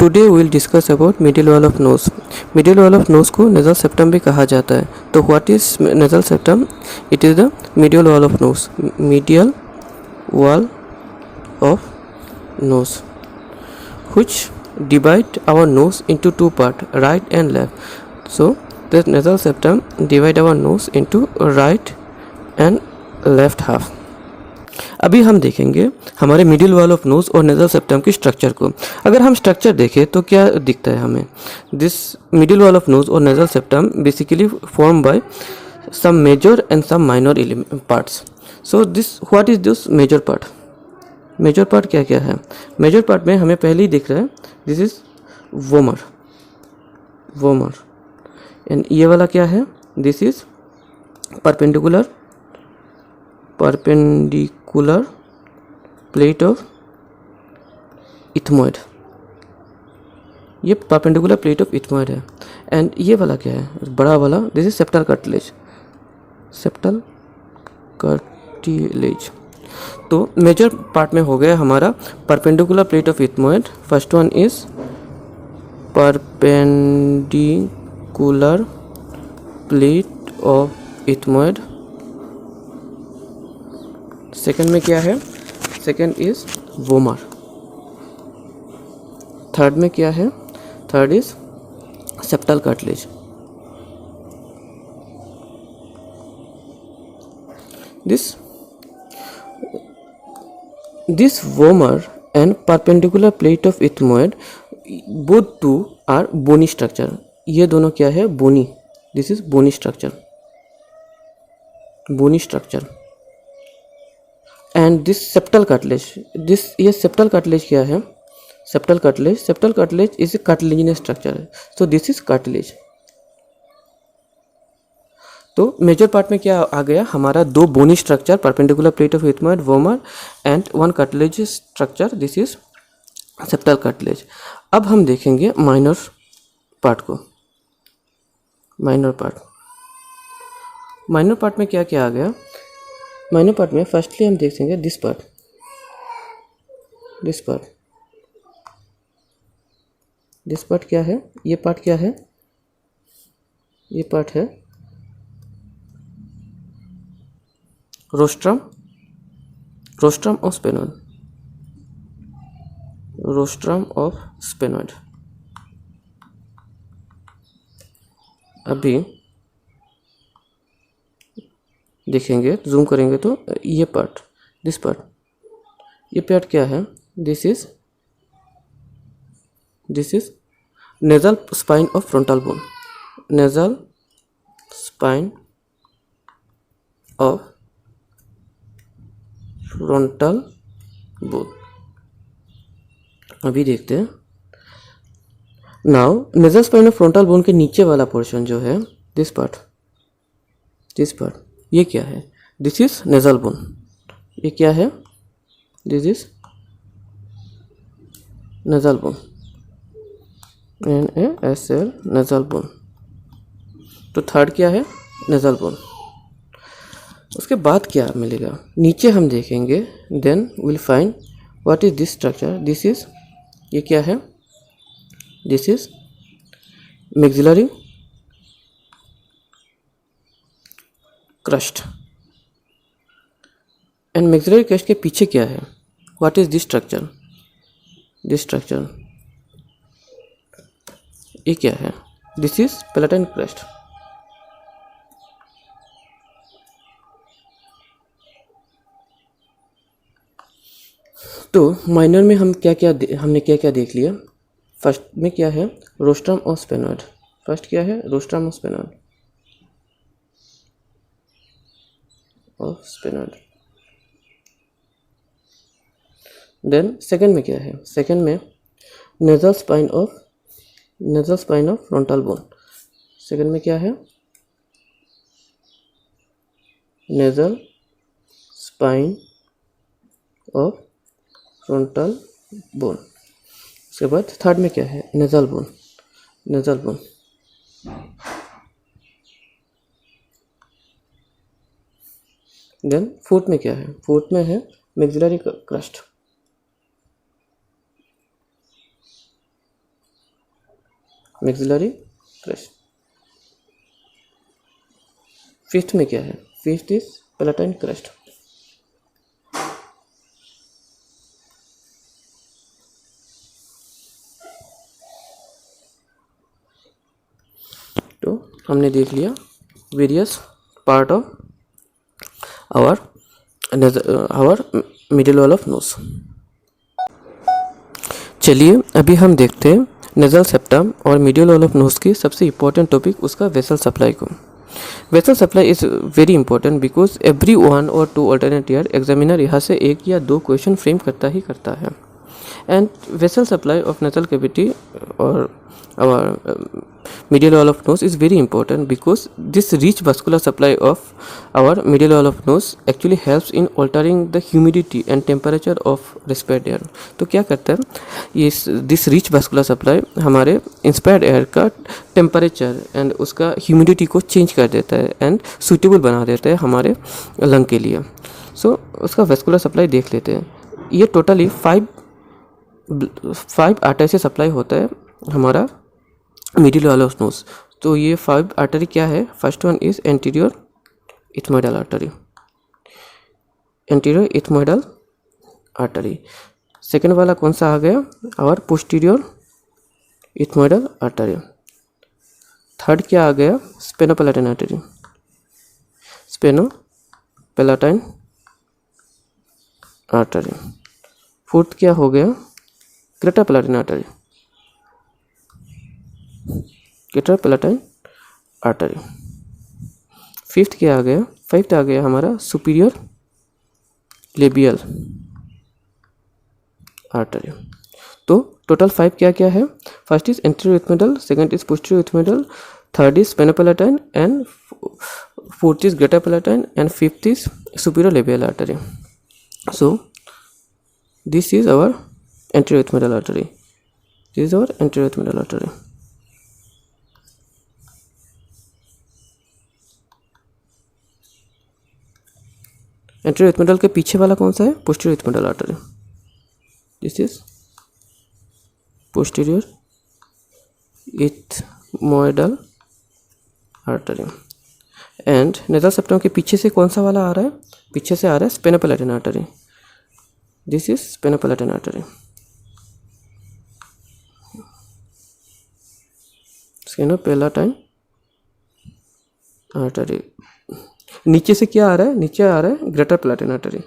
Today will discuss about middle wall of knows. Middle wall of knows को nasal septum भी कहा जाता है। तो what is nasal septum? It is the middle wall of knows. Medial wall of nose which divide our nose into two parts, right and left. So the nasal septum divide our nose into right and left half. अभी हम देखेंगे हमारे middle wall of nose और nasal septum की structure को। अगर हम structure देखें तो क्या दिखता है हमें? This middle wall of nose और nasal septum basically form by some major and some minor parts. So this what is this major part? Major part क्या क्या है? मेजर पार्ट में हमें पहले ही दिख रहा है, दिस इज वोमर एंड ये वाला क्या है? This is perpendicular plate of ethmoid. ये परपेंडिकुलर प्लेट ऑफ इथमोइड है। एंड ये वाला क्या है? बड़ा वाला, दिस इज सेप्टल कार्टिलेज। तो मेजर पार्ट में हो गया हमारा perpendicular plate of ethmoid. First one is perpendicular plate of ethmoid. Second में क्या है? Second is vomer. थर्ड में क्या है? Third is septal cartilage. This vomer and perpendicular plate of ethmoid, both two are bony structure. ये दोनों क्या है? bony. This is bony structure. And this septal cartilage. ये septal cartilage क्या है? Septal cartilage is a cartilaginous structure. So this is cartilage. तो major part में क्या आ गया हमारा? दो bony structure, perpendicular plate of ethmoid vomer and one cartilage structure, this is septal cartilage. अब हम देखेंगे माइनर पार्ट को। माइनर पार्ट में क्या क्या आ गया? माइनर पार्ट में फर्स्टली हम देखेंगे दिस पार्ट। दिस पार्ट क्या है? ये पार्ट क्या है? ये पार्ट है रोस्ट्रम ऑफ स्पेनोइड। अभी देखेंगे, जूम करेंगे तो ये पार्ट, दिस पार्ट, ये पार्ट क्या है? This is nasal spine of frontal bone. Nasal spine of frontal bone. अभी देखते हैं। Now nasal spine of frontal bone के नीचे वाला पोर्शन जो है, दिस पार्ट, ये क्या है? This is nasal bone. ये क्या है? This is nasal bone, NaSL nasal bone. तो थर्ड क्या है? Nasal bone. उसके बाद क्या मिलेगा? नीचे हम देखेंगे, then will find what is this structure. This is, ये क्या है? This is maxillary crust. And maxillary crust के पीछे क्या है? What is this structure? ये क्या है? This is palatine crust. तो माइनर में हमने क्या क्या देख लिया? फर्स्ट में क्या है? Rostrum of sphenoid. फर्स्ट क्या है? Rostrum of sphenoid. Then second में क्या है? सेकंड में nasal spine of frontal bone. Second में क्या है? Nasal spine of frontal bone. उसके बाद थर्ड में क्या है? Nasal bone. देन फोर्थ में क्या है? फोर्थ में है maxillary crust. Maxillary crest. Fifth में क्या है? Fifth is palatine crest. तो हमने देख लिया various part of our middle wall of nose. चलिए अभी हम देखते हैं नेजल सेप्टम और मीडियल वॉल ऑफ नोज की सबसे इम्पोर्टेंट टॉपिक उसका वेसल सप्लाई को। Vessel supply is very important because every 1 or 2 alternate year examiner यहाँ से 1 या 2 क्वेश्चन फ्रेम करता है। And vessel supply of nasal cavity और our medial wall of nose is very important because this rich vascular supply of our medial wall of nose actually helps in altering the humidity and temperature of respired air। तो क्या करता है ये this rich vascular supply हमारे inspired air का temperature and उसका humidity को change कर देता है एंड सूटेबल बना देता है हमारे लंग के लिए। सो उसका वेस्कुलर सप्लाई देख लेते हैं। ये टोटली 5 आर्टरी से सप्लाई होता है हमारा मिडिल वॉल ऑफ नोज। तो ये 5 आर्टरी क्या है? First one is anterior ethmoidal artery, anterior ethmoidal artery. Second वाला कौन सा आ गया? और पोस्टीरियर इथमोइडल आर्टरी। थर्ड क्या आ गया? Sphenopalatine artery, sphenopalatine artery. Fourth क्या हो गया? Greater palatine artery, greater palatine artery. Fifth क्या आ गया? फिफ्थ आ गया हमारा सुपीरियर लेबियल आर्टरी। तो टोटल 5 क्या क्या है? First is anterior ethmoidal, second is posterior ethmoidal, third is sphenopalatine and fourth is greater palatine and fifth is superior labial artery. So this is our anterior ethmoidal artery. This is our anterior ethmoidal artery. Anterior ethmoidal के पीछे वाला कौन सा है? posterior ethmoidal artery. This is posterior ethmoidal artery. And nasal septum के पीछे से कौन सा वाला आ रहा है? पीछे से आ रहा है sphenopalatine artery. This is sphenopalatine artery. Sphenopalatine artery. नीचे से क्या आ रहा है? नीचे आ रहा है greater palatine artery,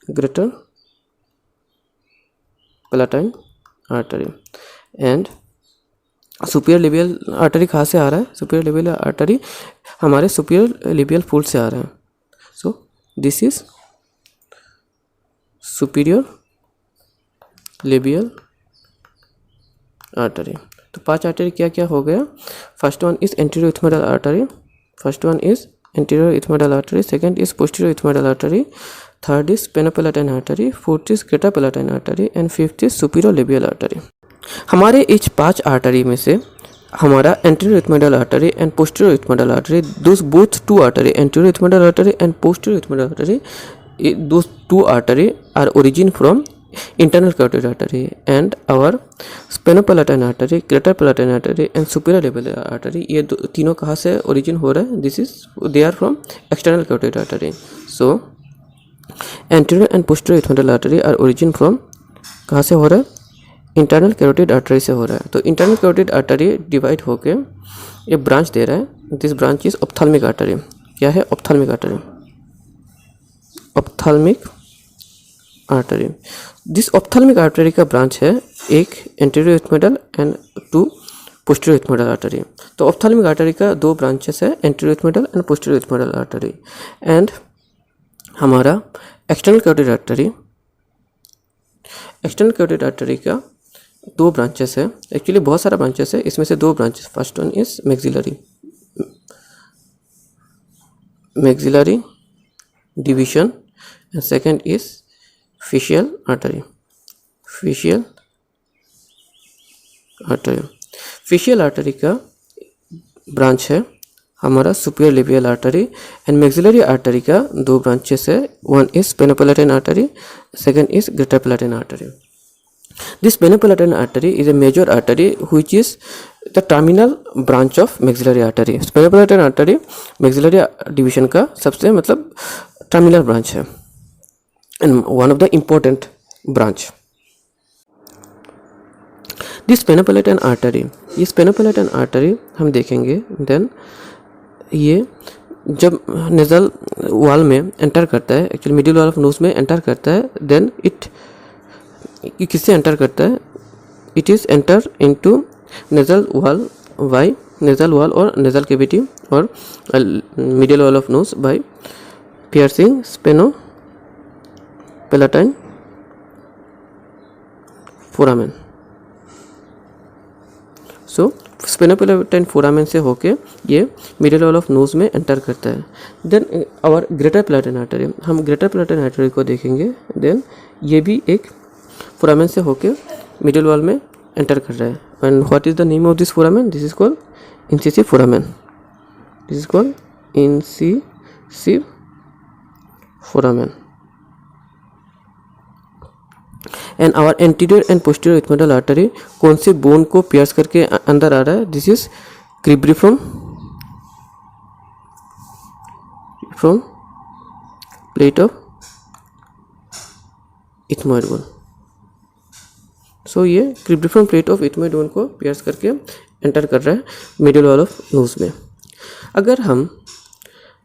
greater palatine artery. And superior labial artery कहाँ से आ रहा है? सुपीरियर लेबियल आर्टरी हमारे सुपीरियर लेबियल फोल्ड से आ रहा है। So this is superior labial artery. तो 5 आर्टरी क्या क्या हो गया? First one is anterior ethmoidal artery, first one is anterior ethmoidal artery, second is posterior ethmoidal artery, third is sphenopalatine artery, fourth is greater palatine artery and fifth is superior labial artery. हमारे इस 5 artery में से हमारा anterior ethmoidal artery and posterior ethmoidal artery, those both 2 artery, anterior ethmoidal artery and posterior ethmoidal artery, those 2 artery are origin from internal carotid artery and our spenopalatal artery, greater palatine artery and superior labial artery, ये तीनों कहाँ से origin हो रहा है? This is they are from external carotid artery. So anterior and posterior ethmoidal artery are origin from कहाँ से हो रहा है? इंटरनल कैरोटिड आर्टरी से हो रहा है। तो इंटरनल कैरोटिड आर्टरी डिवाइड होके ये ब्रांच दे रहा है। This branch is ophthalmic artery. क्या है? Ophthalmic artery, ophthalmic artery. This ophthalmic artery का ब्रांच है, एक anterior ethmoidal and 2 posterior ethmoidal artery. तो ऑप्थाल्मिक आर्टरी का 2 ब्रांचेस है, anterior ethmoidal and posterior ethmoidal artery. And हमारा external carotid artery, external carotid artery का 2 ब्रांचेस है। Actually बहुत सारा ब्रांचेस है, इसमें से 2 branches. First one is maxillary division and second is facial artery, facial artery। facial artery का branch है हमारा superior labial artery and maxillary artery का 2 ब्रांचेस है। One is sphenopalatine artery, second is greater palatine artery. This peniculation artery is a major artery which is the terminal branch of maxillary artery. Peniculation artery maxillary division का सबसे मतलब terminal branch है and one of the important branch. This peniculation artery, इस peniculation artery हम देखेंगे then ये जब nasal wall में एंटर करता है, actually middle wall of nose में एंटर करता है, देन इट किससे एंटर करता है, it is enter into nasal wall by nasal wall और नेजल कैविटी और middle wall of nose by piercing sphenopalatine foramen. So sphenopalatine foramen से होके ये मिडिल वॉल ऑफ नोज में एंटर करता है. Then our greater palatine artery, हम greater palatine artery को देखेंगे. देन ये भी एक फोरामेन से होके मिडिल वॉल में एंटर कर रहा है. And what is the name of this foramen? This is called incisive foramen. This is called incisive foramen. And our anterior and posterior ethmoidal artery कौन से बोन को पियर्स करके अंदर आ रहा है? This is cribriform plate of ethmoid bone. So ये cribriform plate of ethmoid bone को पियर्स करके एंटर कर रहा है मिडिल वॉल ऑफ नोज में. अगर हम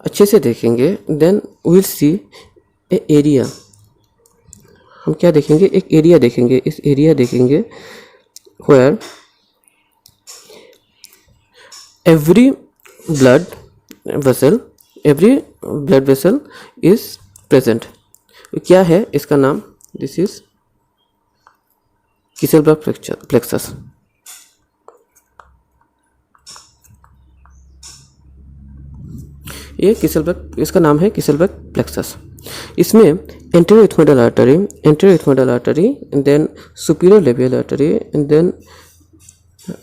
अच्छे से देखेंगे then will see a area. हम क्या देखेंगे? एक एरिया देखेंगे. इस एरिया देखेंगे where every blood vessel is present. क्या है इसका नाम? This is Kiesselbach plexus. ये किसेलबर्ग, इसका नाम है किसेलबर्ग प्लेक्सस. इसमें anterior ethmoidal artery and then superior labial artery and then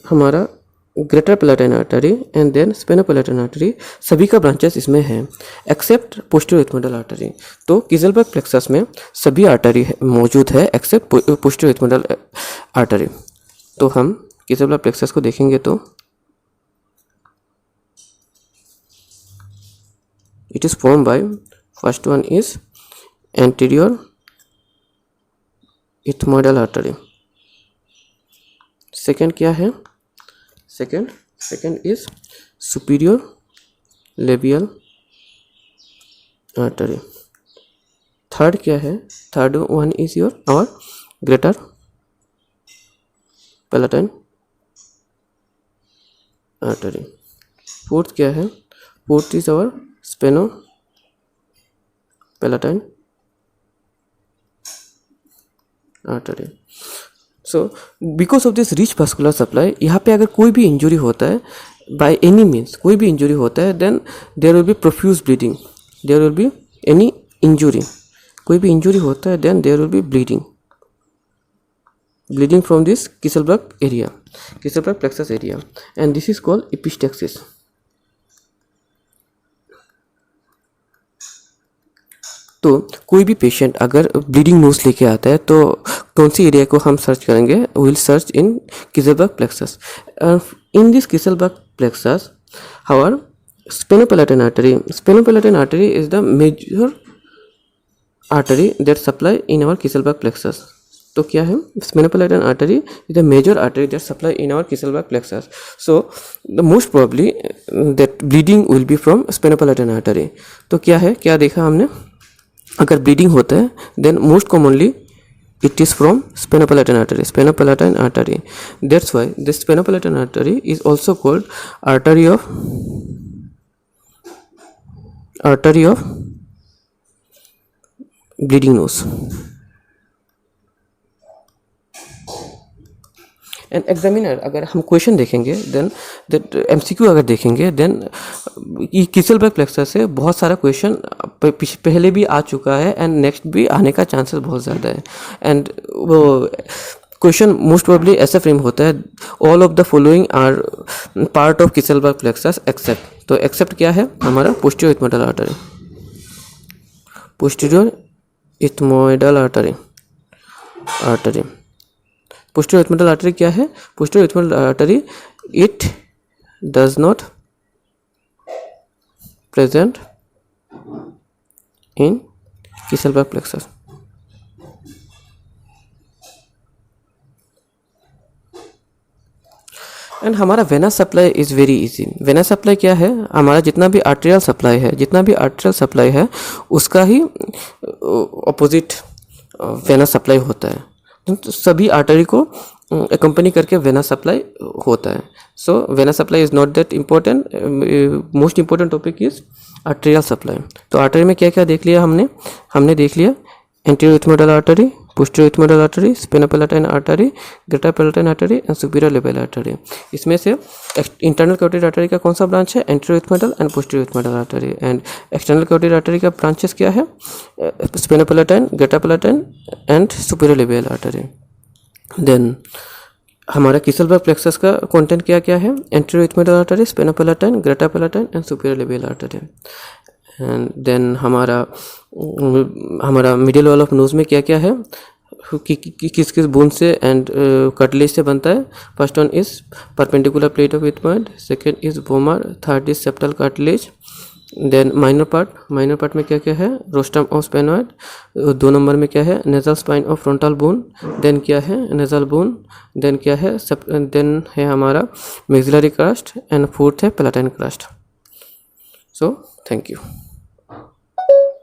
हमारा greater palatine artery and then sphenopalatine artery, सभी का ब्रांचेस इसमें हैं एक्सेप्ट पोस्टीरियर इथमोइडल आर्टरी. तो किसेलबर्ग प्लेक्सस में सभी आर्टरी मौजूद है एक्सेप्ट पोस्टीरियर इथमोइडल आर्टरी. तो हम किसेलबर्ग प्लेक्सस को देखेंगे तो it is formed by, first one is anterior ethmoidal artery. second क्या है? second is superior labial artery. third क्या है? third one is our greater palatine artery. fourth क्या है? fourth is our sphenopalatine artery. So because of this rich vascular supply, यहाँ पे अगर कोई भी इंजरी होता है बाय एनी मीन्स, कोई भी इंजरी होता है then there will be profuse bleeding. There will be any injury, कोई भी इंजरी होता है then there will be bleeding from this Kiesselbach area, Kiesselbach plexus area, and this is called epistaxis. तो कोई भी पेशेंट अगर ब्लीडिंग नोज लेके आता है तो कौन सी एरिया को हम सर्च करेंगे? Will search in Kiesselbach plexus. In this Kiesselbach plexus our sphenopalatine artery is the major artery that supply in our Kiesselbach plexus. तो क्या है? Sphenopalatine artery is the major artery that supply in our Kiesselbach plexus. So the most probably that bleeding will be from sphenopalatine artery. तो क्या है, क्या देखा हमने? अगर ब्लीडिंग होता है then most commonly it is from sphenopalatine artery. That's why this sphenopalatine artery is also called artery of bleeding nose. And examiner अगर हम क्वेश्चन देखेंगे देन दैट एमसीक्यू अगर देखेंगे देन किसेलबर्ग प्लेक्सस से बहुत सारा क्वेश्चन पहले भी आ चुका है एंड नेक्स्ट भी आने का चांसेस बहुत ज़्यादा है. एंड वो क्वेश्चन मोस्ट प्रोबेबली ऐसा फ्रेम होता है, all of the following are part of Kiesselbach plexus except. तो एक्सेप्ट क्या है? हमारा posterior ethmoidal artery. Posterior ethmoidal artery क्या है? Posterior ethmoidal artery it does not present in Kiesselbach plexus. And हमारा venous supply is very easy. Venous supply क्या है? हमारा जितना भी आर्टेरियल सप्लाई है उसका ही ऑपोजिट वेनस सप्लाई होता है। तो सभी आर्टरी को अकम्पनी करके वेनस सप्लाई होता है। So venous supply is not that important, most important topic is arterial supply. तो आर्टरी में क्या क्या देख लिया हमने देख लिया anterior ethmoidal artery, posterior ethmoidal artery, sphenopalatine artery, greater palatine artery and superior labial artery. इसमें से इंटरनल कैरोटिड आर्टरी का कौन सा ब्रांच है? Anterior ethmoidal and posterior ethmoidal artery. And external carotid artery का ब्रांचेस क्या है? Sphenopalatine, greater palatine and superior labial artery. Then हमारा किसेलबर्ग प्लेक्सस का कंटेंट क्या क्या है? Anterior ethmoidal artery, sphenopalatine, greater palatine and superior labial artery. And then हमारा middle wall of nose में क्या क्या है, किस किस बोन से एंड कार्टिलेज से बनता है? First one is perpendicular plate of ethmoid, second is vomer, third is septal cartilage. Then minor part में क्या क्या है? Rostrum of स्पेनॉइड। 2 नंबर में क्या है? Nasal spine of frontal bone. Then क्या है? Nasal bone. देन क्या है? देन है हमारा मैक्सिलरी क्रस्ट एंड फोर्थ है palatine crust. So thank you.